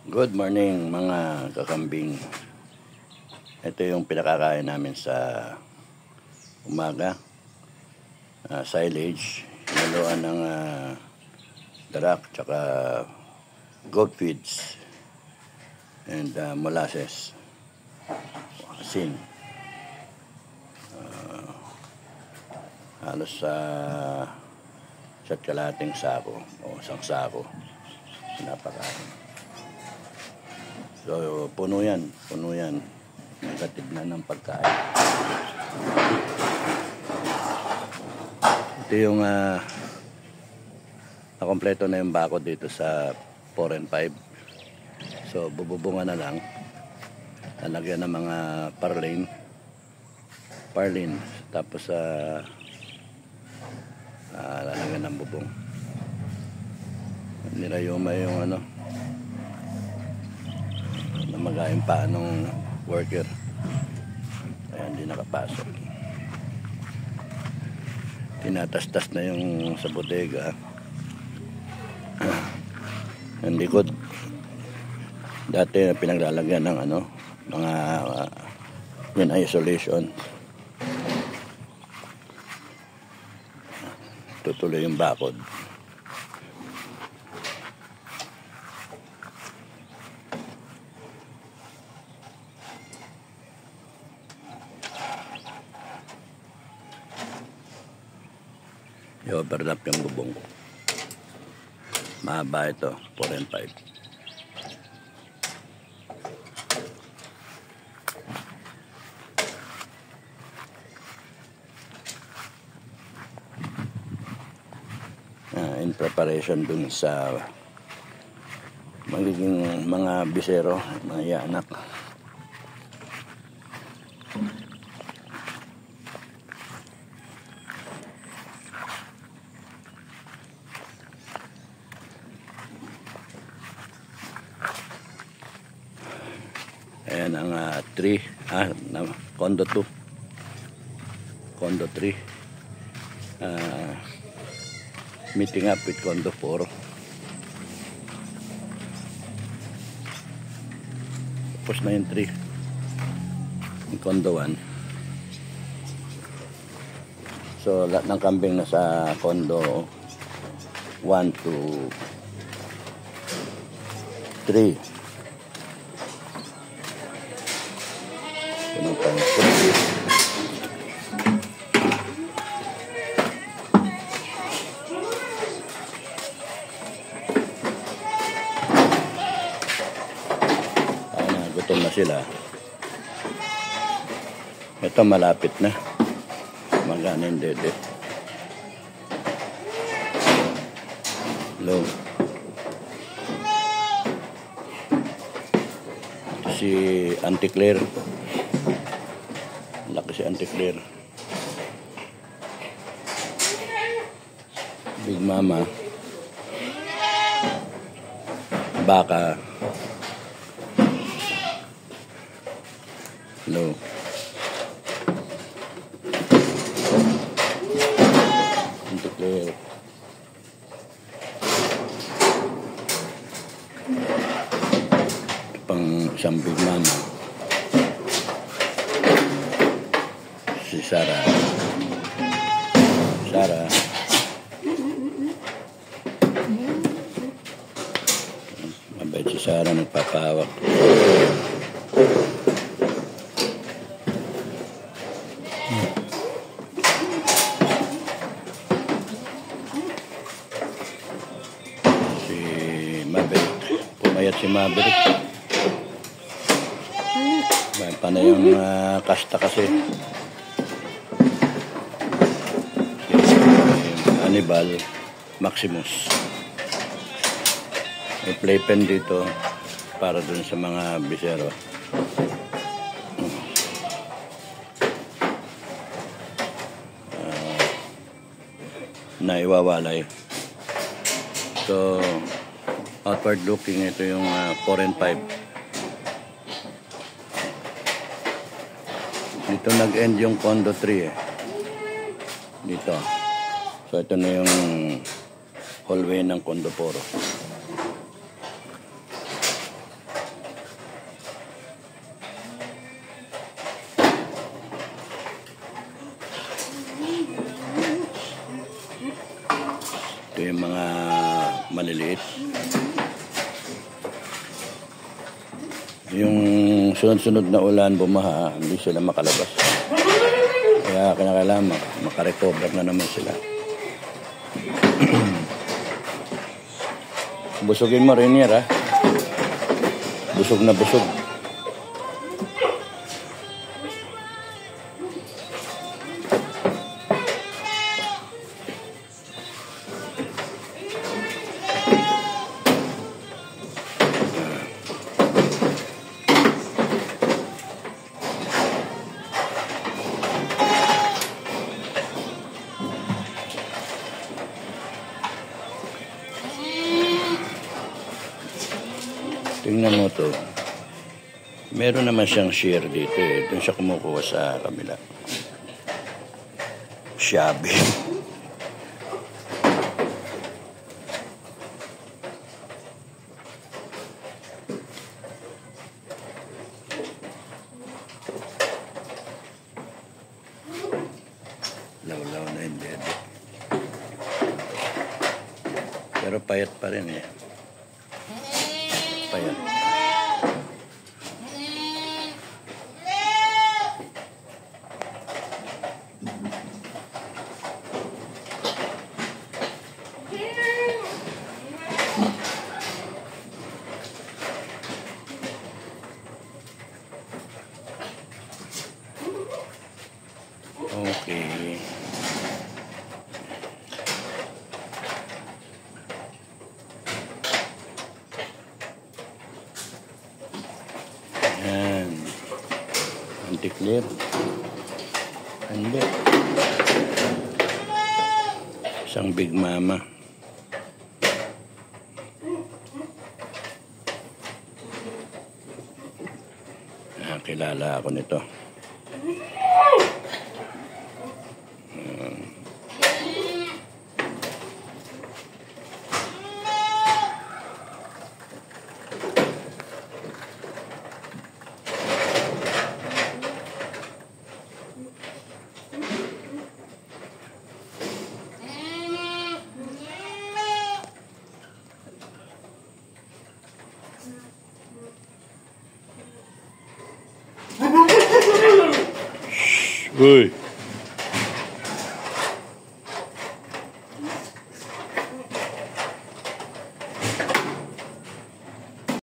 Good morning mga kakambing. Ito yung pinakakain namin sa umaga. Silage, hinaluan ng darak, tsaka goat feeds and molasses, asin. Halos sa kalating sako o isang sako pinapakain. So, puno yan. Nagatid na ng pagkain. Ito yung nakompleto na yung bakod dito sa 4 and 5. So, bububungan na lang. Lalagyan ng mga parlin. Tapos, lalagyan ng bubong. Nirayuma yung namagayin pa nung worker, kaya hindi nakapasok. Tinatastas na yung sa bodega. Ang likod dati pinaglalagyan ng mga wind isolation. Tutuloy yung bakod. I-overlap yung bubong. Mahaba ito, 4 and 5. In preparation dun sa magiging mga bisero, mga anak. Ayan ang condo 2, condo 3, meeting up with condo 4. Tapos na yung 3, yung condo 1. So lahat ng kambing na sa condo 1 to 3. Gutom na sila. Ito malapit na. Magana yung dede. Hello. Si Auntie Claire. Laki si Auntie Claire. Big Mama. Baka. Hello. Auntie Claire. Pang isang Big Mama. Si Sarah. Mabait si Sarah, nagpapahawak. Si Mabait. Pumayat si Mabait. May pa na yung kasta kasi. Hannibal Maximus. May playpen dito para dun sa mga bisero. Na iwawalay. So outward looking, ito yung 4 and 5. Dito nag-end yung condo 3 dito. So ito na yung hallway ng condo 4. maliliit. Yung sunod-sunod na ulan, bumaha, hindi sila makalabas. Kaya kinakailangan makarecover na naman sila. Busugin mo rin yan, ha? Busog na busog. Tingnan mo to. Meron naman siyang shear dito eh. Doon siya kumukuha sa kabila. Shabby. Law-law na yung dede. Pero payat pa rin eh. Payat. Okay. Yan. Anti-clear. Hindi. Isang Big Mama. Kilala ako nito. Uy!